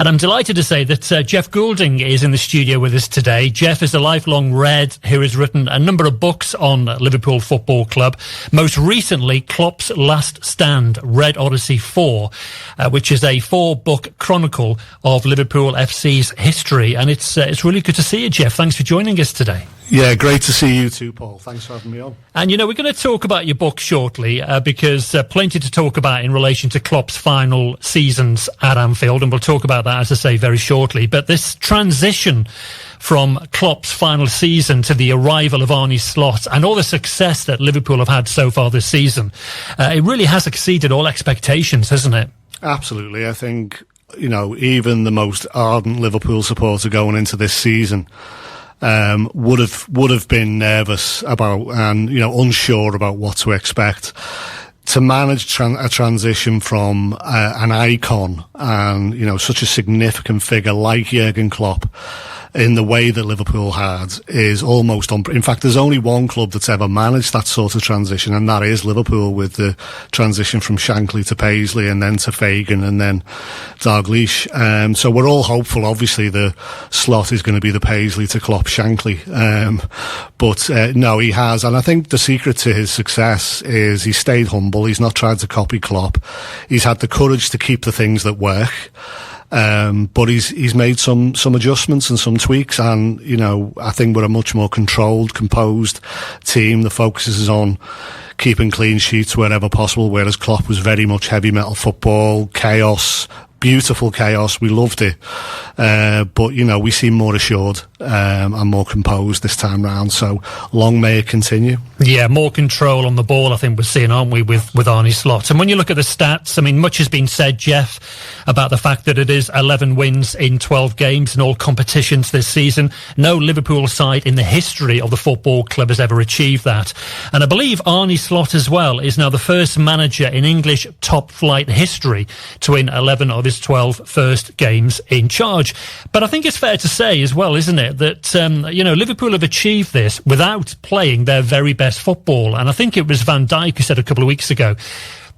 And I'm delighted to say that Jeff Goulding is in the studio with us today. Jeff is a lifelong Red who has written a number of books on Liverpool Football Club. Most recently, Klopp's Last Stand, Red Odyssey 4, which is a 4-book chronicle of Liverpool FC's history. And it's really good to see you, Jeff. Thanks for joining us today. Yeah, great to see you too, Paul. Thanks for having me on. And, you know, we're going to talk about your book shortly because plenty to talk about in relation to Klopp's final seasons at Anfield, and we'll talk about that, as I say, very shortly. But this transition from Klopp's final season to the arrival of Arne Slot and all the success that Liverpool have had so far this season, it really has exceeded all expectations, hasn't it? Absolutely. I think, you know, even the most ardent Liverpool supporter going into this season would have been nervous about and, you know, unsure about what to expect. To manage a transition from an icon and, you know, such a significant figure like Jurgen Klopp in the way that Liverpool had is almost in fact, there's only one club that's ever managed that sort of transition, and that is Liverpool, with the transition from Shankly to Paisley and then to Fagan and then Dalglish. So we're all hopeful, obviously, the Slot is going to be the Paisley to Klopp Shankly. But no, he has. And I think the secret to his success is he stayed humble. He's not tried to copy Klopp. He's had the courage to keep the things that work. But he's made some adjustments and some tweaks, and, you know, I think we're a much more controlled, composed team. The focus is on keeping clean sheets wherever possible, whereas Klopp was very much heavy metal football, chaos, beautiful chaos. We loved it. But, you know, we seem more assured and more composed this time round. So long may it continue. Yeah, more control on the ball, I think we're seeing, aren't we, with Arne Slot? And when you look at the stats, I mean, much has been said, Jeff, about the fact that it is 11 wins in 12 games in all competitions this season. No Liverpool side in the history of the football club has ever achieved that. And I believe Arne Slot as well is now the first manager in English top-flight history to win 11 of his 12 first games in charge. But I think it's fair to say as well, isn't it, that, you know, Liverpool have achieved this without playing their very best football. And I think it was Van Dijk who said a couple of weeks ago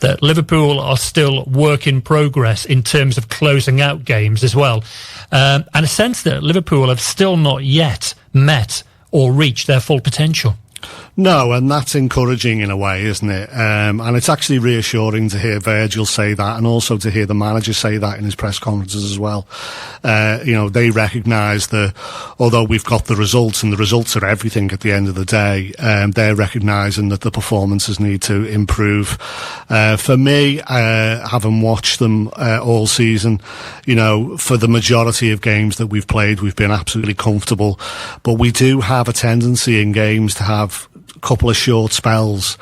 that Liverpool are still work in progress in terms of closing out games as well. And a sense that Liverpool have still not yet met or reached their full potential. No, and that's encouraging in a way, isn't it? And it's actually reassuring to hear Virgil say that, and also to hear the manager say that in his press conferences as well. You know, they recognise that although we've got the results, and the results are everything at the end of the day, they're recognising that the performances need to improve. For me, having watched them all season, you know, for the majority of games that we've played, we've been absolutely comfortable. But we do have a tendency in games to have couple of short spells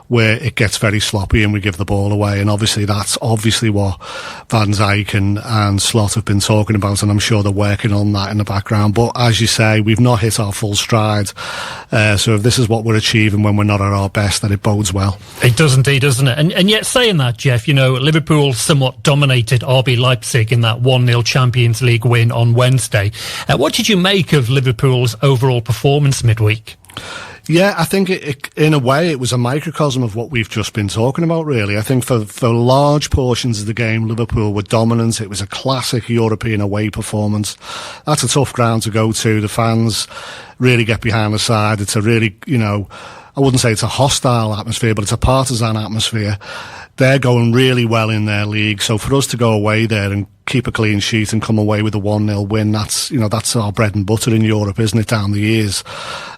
where it gets very sloppy and we give the ball away, and obviously that's what Van Dijk and Slot have been talking about, and I'm sure they're working on that in the background. But as you say, we've not hit our full stride, so if this is what we're achieving when we're not at our best, then it bodes well. It does indeed, doesn't it? And yet, saying that, Jeff, you know, Liverpool somewhat dominated RB Leipzig in that 1-0 Champions League win on Wednesday. What did you make of Liverpool's overall performance midweek? Yeah, I think in a way it was a microcosm of what we've just been talking about, really. I think for large portions of the game, Liverpool were dominant. It was a classic European away performance. That's a tough ground to go to. The fans really get behind the side. It's a really, you know, I wouldn't say it's a hostile atmosphere, but it's a partisan atmosphere. They're going really well in their league. So for us to go away there and keep a clean sheet and come away with a 1-0 win, that's our bread and butter in Europe, isn't it, down the years?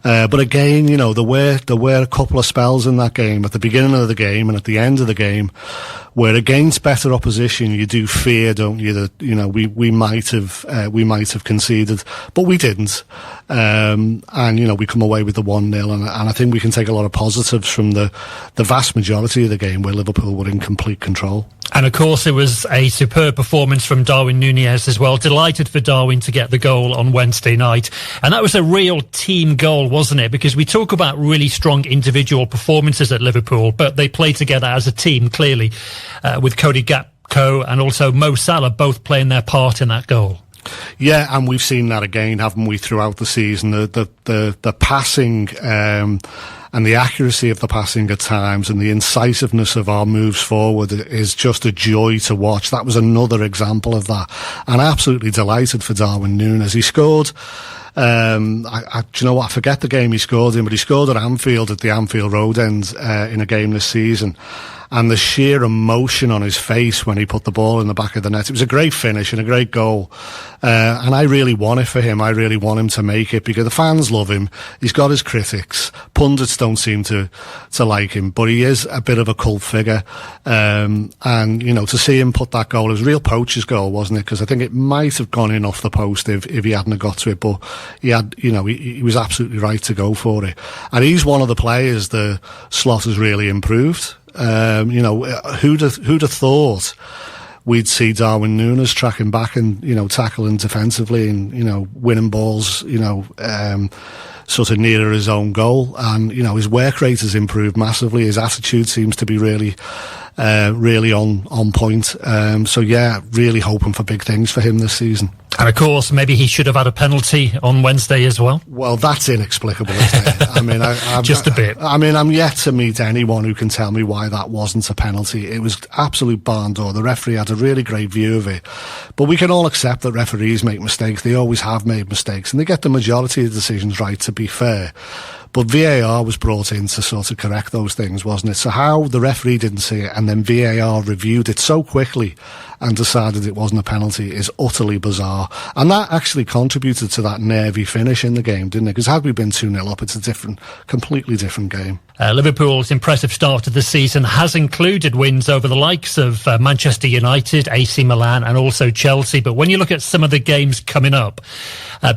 But again, you know, there were a couple of spells in that game, at the beginning of the game and at the end of the game, where against better opposition you do fear, don't you, that, you know, we might have conceded, but we didn't. And, you know, we come away with the 1-0, and I think we can take a lot of positives from the vast majority of the game where Liverpool were in complete control. And of course, it was a superb performance from Darwin Núñez as well. Delighted for Darwin to get the goal on Wednesday night. And that was a real team goal, wasn't it? Because we talk about really strong individual performances at Liverpool, but they play together as a team, clearly, with Cody Gakpo and also Mo Salah both playing their part in that goal. Yeah, and we've seen that again, haven't we, throughout the season? The passing and the accuracy of the passing at times and the incisiveness of our moves forward is just a joy to watch. That was another example of that, and absolutely delighted for Darwin Núñez. He scored. Do you know what? I forget the game he scored in, but he scored at Anfield at the Anfield Road end in a game this season. And the sheer emotion on his face when he put the ball in the back of the net. It was a great finish and a great goal. And I really want it for him. I really want him to make it because the fans love him. He's got his critics. Pundits don't seem to like him, but he is a bit of a cult figure. And, you know, to see him put that goal, it was a real poacher's goal, wasn't it? Because I think it might have gone in off the post if he hadn't got to it, but he had, you know, he was absolutely right to go for it. And he's one of the players the Slot has really improved. You know, who'd have thought we'd see Darwin Núñez tracking back and, you know, tackling defensively and, you know, winning balls, you know, sort of nearer his own goal. And, you know, his work rate has improved massively. His attitude seems to be really on point. So yeah, really hoping for big things for him this season. And of course, maybe he should have had a penalty on Wednesday as well. Well, that's inexplicable, isn't it? I mean, just a bit. I mean, I'm yet to meet anyone who can tell me why that wasn't a penalty. It was absolute barn door. The referee had a really great view of it. But we can all accept that referees make mistakes. They always have made mistakes, and they get the majority of the decisions right, to be fair. But VAR was brought in to sort of correct those things, wasn't it? So how the referee didn't see it and then VAR reviewed it so quickly and decided it wasn't a penalty is utterly bizarre. And that actually contributed to that nervy finish in the game, didn't it? Because had we been 2-0 up, it's a completely different game. Liverpool's impressive start to the season has included wins over the likes of Manchester United, AC Milan and also Chelsea. But when you look at some of the games coming up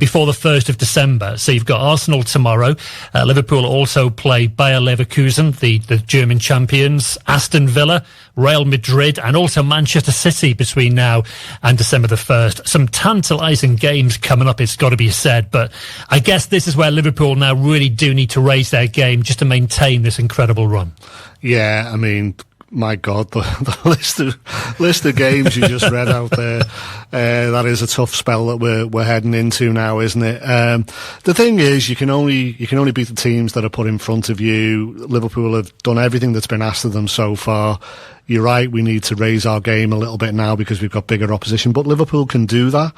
before the 1st of December, so you've got Arsenal tomorrow, Liverpool also play Bayer Leverkusen, the German champions, Aston Villa, Real Madrid and also Manchester City between now and December the 1st. Some tantalising games coming up, it's got to be said, but I guess this is where Liverpool now really do need to raise their game just to maintain this incredible run. Yeah, I mean, my God, the list of games you just read out there, that is a tough spell that we're heading into now, isn't it? The thing is, you can only beat the teams that are put in front of you. Liverpool have done everything that's been asked of them so far. You're right, we need to raise our game a little bit now because we've got bigger opposition, but Liverpool can do that.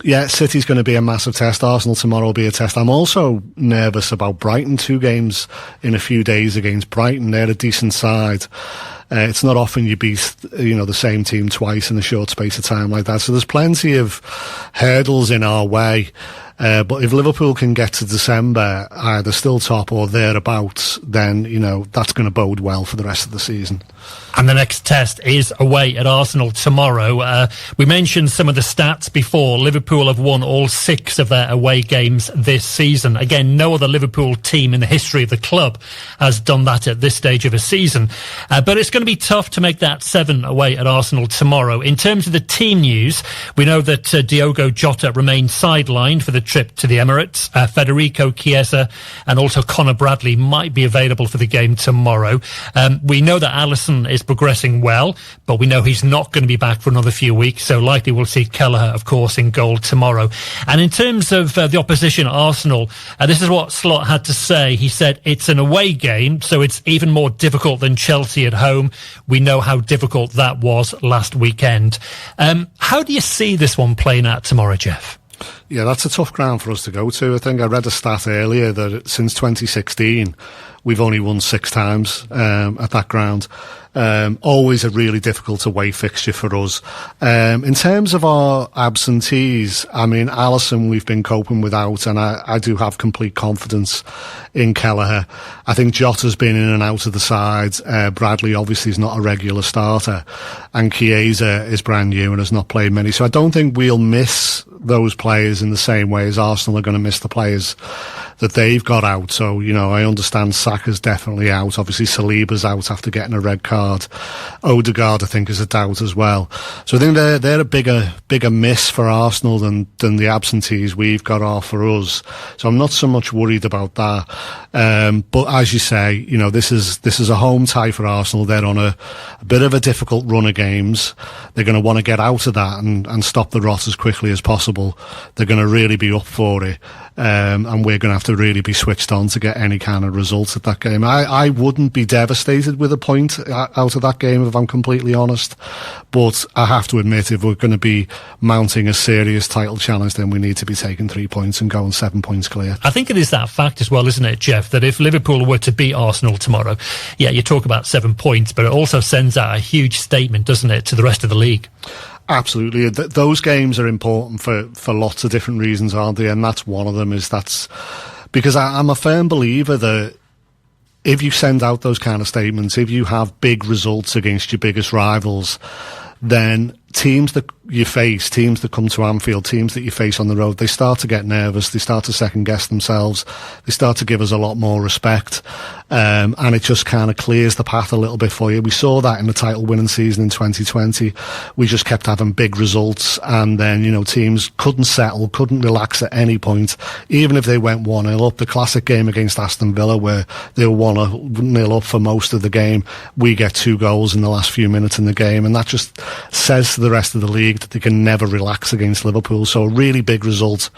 Yeah, City's going to be a massive test. Arsenal tomorrow will be a test. I'm also nervous about Brighton. 2 games in a few days against Brighton. They're a decent side. It's not often you beat, you know, the same team twice in a short space of time like that. So there's plenty of hurdles in our way. But if Liverpool can get to December either still top or thereabouts, then, you know, that's going to bode well for the rest of the season. And the next test is away at Arsenal tomorrow. We mentioned some of the stats before. Liverpool have won all 6 of their away games this season. Again, no other Liverpool team in the history of the club has done that at this stage of a season. But it's going to be tough to make that 7 away at Arsenal tomorrow. In terms of the team news, we know that Diogo Jota remains sidelined for the trip to the Emirates. Federico Chiesa and also Conor Bradley might be available for the game tomorrow. We know that Alisson is progressing well, but we know he's not going to be back for another few weeks, so likely we'll see Kelleher, of course, in goal tomorrow. And in terms of the opposition, Arsenal, this is what Slot had to say. He said it's an away game, so it's even more difficult than Chelsea at home. We know how difficult that was last weekend. How do you see this one playing out tomorrow, Jeff? Yeah, that's a tough ground for us to go to. I think I read a stat earlier that since 2016, we've only won 6 times at that ground. Always a really difficult away fixture for us. In terms of our absentees, I mean, Alisson we've been coping without, and I do have complete confidence in Kelleher. I think Jota's been in and out of the side. Bradley obviously is not a regular starter, and Chiesa is brand new and has not played many. So I don't think we'll miss those players in the same way as Arsenal are going to miss the players that they've got out. So, you know, I understand Saka's definitely out. Obviously, Saliba's out after getting a red card. Odegaard, I think, is a doubt as well. So I think they're a bigger miss for Arsenal than the absentees we've got off for us. So I'm not so much worried about that. But as you say, you know, this is a home tie for Arsenal. They're on a bit of a difficult run of games. They're going to want to get out of that and stop the rot as quickly as possible. unbelievable. They're going to really be up for it. And we're going to have to really be switched on to get any kind of results at that game. I wouldn't be devastated with a point out of that game, if I'm completely honest. But I have to admit, if we're going to be mounting a serious title challenge, then we need to be taking 3 points and going 7 points clear. I think it is that fact as well, isn't it, Jeff, that if Liverpool were to beat Arsenal tomorrow, yeah, you talk about 7 points, but it also sends out a huge statement, doesn't it, to the rest of the league? Absolutely. Those games are important for lots of different reasons, aren't they? And that's one of them, that's because I'm a firm believer that if you send out those kind of statements, if you have big results against your biggest rivals, then teams that you face, teams that come to Anfield, teams that you face on the road, they start to get nervous, they start to second guess themselves, they start to give us a lot more respect, and it just kind of clears the path a little bit for you. We saw that in the title winning season in 2020. We just kept having big results, and then, you know, teams couldn't settle, couldn't relax at any point, even if they went 1-0 up. The classic game against Aston Villa where they were 1-0 up for most of the game, we get 2 goals in the last few minutes in the game, and that just says to the rest of the league that they can never relax against Liverpool. So a really big result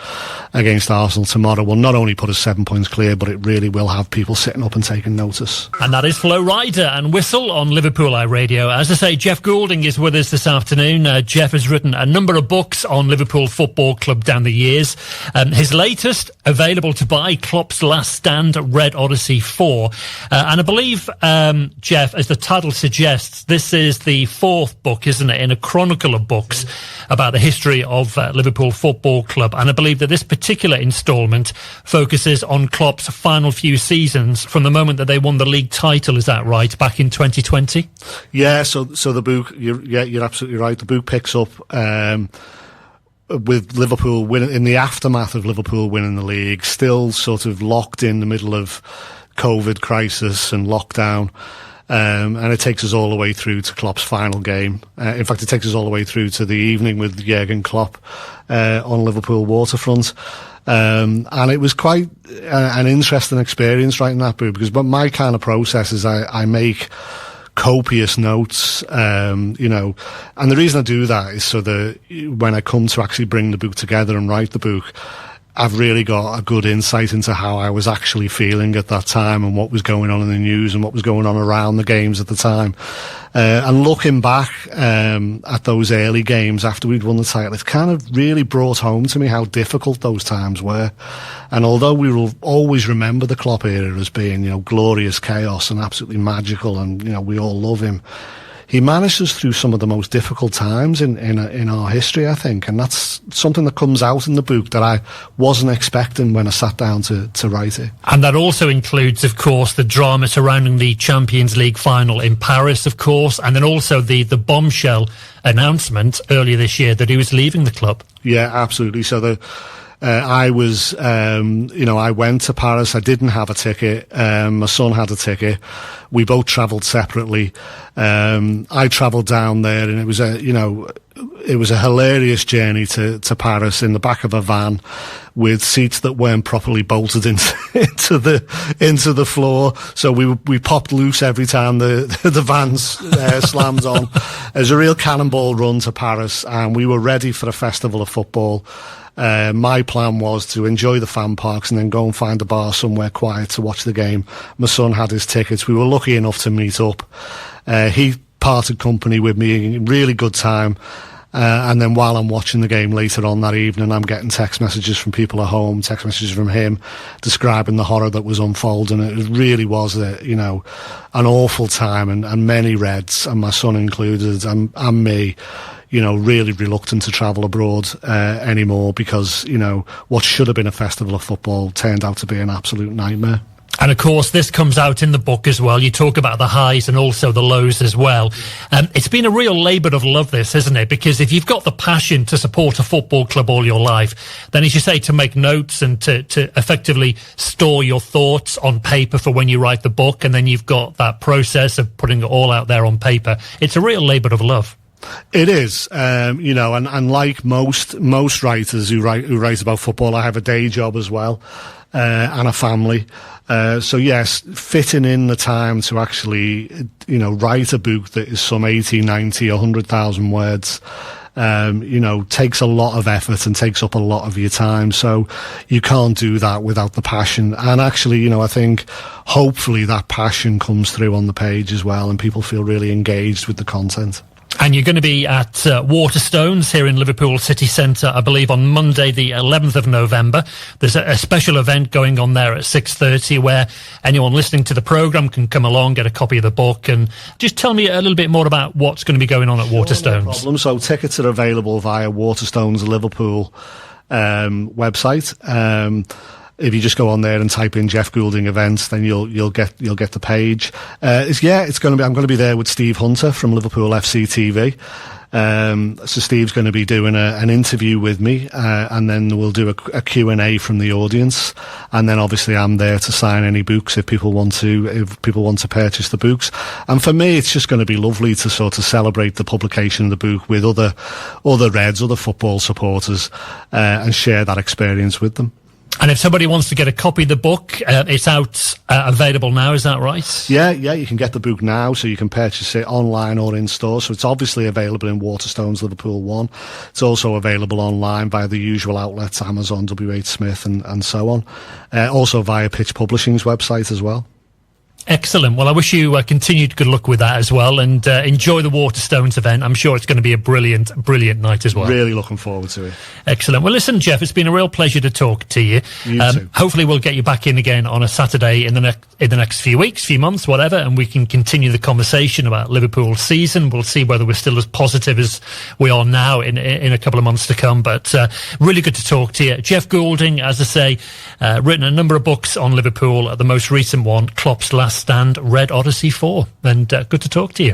against Arsenal tomorrow will not only put us 7 points clear, but it really will have people sitting up and taking notice. And that is Flo Rida and Whistle on Liverpool Eye Radio. As I say, Jeff Goulding is with us this afternoon. Jeff has written a number of books on Liverpool Football Club down the years. His latest, available to buy, Klopp's Last Stand, Red Odyssey 4. And I believe, Jeff, as the title suggests, this is the 4th book, isn't it, in a chronicle of books about the history of Liverpool Football Club. And I believe that this particular instalment focuses on Klopp's final few seasons from the moment that they won the league title, is that right, back in 2020? Yeah, so the book, you're absolutely right. The book picks up with Liverpool winning, in the aftermath of Liverpool winning the league, still sort of locked in the middle of COVID crisis and lockdown. And it takes us all the way through to Klopp's final game. In fact, it takes us all the way through to the evening with Jurgen Klopp on Liverpool waterfront. And it was quite an interesting experience writing that book, because my kind of process is I make copious notes, you know, and the reason I do that is so that when I come to actually bring the book together and write the book, I've really got a good insight into how I was actually feeling at that time and what was going on in the news and what was going on around the games at the time. And looking back at those early games after we'd won the title, it kind of really brought home to me how difficult those times were. And although we will always remember the Klopp era as being, you know, glorious chaos and absolutely magical, and, you know, we all love him, he managed us through some of the most difficult times in our history, I think. And that's something that comes out in the book that I wasn't expecting when I sat down to write it. And that also includes, of course, the drama surrounding the Champions League final in Paris, of course, and then also the bombshell announcement earlier this year that he was leaving the club. Yeah, absolutely. So I was, you know, I went to Paris. I didn't have a ticket. My son had a ticket. We both travelled separately. I travelled down there, and it was a hilarious journey to Paris in the back of a van with seats that weren't properly bolted into the floor. So we popped loose every time the van slammed on. It was a real cannonball run to Paris, and we were ready for a festival of football. My plan was to enjoy the fan parks and then go and find a bar somewhere quiet to watch the game. My son had his tickets. We were lucky enough to meet up. He parted company with me, really good time. And then while I'm watching the game later on that evening, I'm getting text messages from people at home, text messages from him describing the horror that was unfolding. It really was an awful time, and many Reds, and my son included, and me, you know, really reluctant to travel abroad anymore, because, you know, what should have been a festival of football turned out to be an absolute nightmare. And of course, this comes out in the book as well. You talk about the highs and also the lows as well. It's been a real labour of love, this, isn't it? Because if you've got the passion to support a football club all your life, then, as you say, to make notes and to effectively store your thoughts on paper for when you write the book, and then you've got that process of putting it all out there on paper. It's a real labour of love. It is, you know, and like most writers who write about football, I have a day job as well, and a family. So yes, fitting in the time to actually, you know, write a book that is some 80, 90, 100,000 words, takes a lot of effort and takes up a lot of your time. So you can't do that without the passion. And actually, I think hopefully that passion comes through on the page as well, and people feel really engaged with the content. And you're going to be at Waterstones here in Liverpool City Centre, I believe, on Monday, the 11th of November. There's a special event going on there at 6:30 where anyone listening to the programme can come along, get a copy of the book. And just tell me a little bit more about what's going to be going on at Waterstones. No problem. So tickets are available via Waterstones Liverpool website. If you just go on there and type in Jeff Goulding events, then you'll get the page. I'm going to be there with Steve Hunter from Liverpool FC TV. So Steve's going to be doing an interview with me, and then we'll do a Q&A from the audience. And then obviously I'm there to sign any books if people want to purchase the books. And for me, it's just going to be lovely to sort of celebrate the publication of the book with other Reds, other football supporters, and share that experience with them. And if somebody wants to get a copy of the book, it's out, available now, is that right? Yeah, you can get the book now, so you can purchase it online or in store. So it's obviously available in Waterstones Liverpool 1. It's also available online via the usual outlets, Amazon, WH Smith and so on. Also via Pitch Publishing's website as well. Excellent. Well, I wish you continued good luck with that as well, and enjoy the Waterstones event. I'm sure it's going to be a brilliant night as well. Really looking forward to it. Excellent. Well, listen, Jeff, it's been a real pleasure to talk to you. You too. Hopefully we'll get you back in again on a Saturday in the next few weeks, few months, whatever, and we can continue the conversation about Liverpool's season. We'll see whether we're still as positive as we are now in a couple of months to come. But really good to talk to you. Jeff Goulding, as I say, written a number of books on Liverpool. The most recent one, Klopp's Last Stand, Red Odyssey 4. And good to talk to you.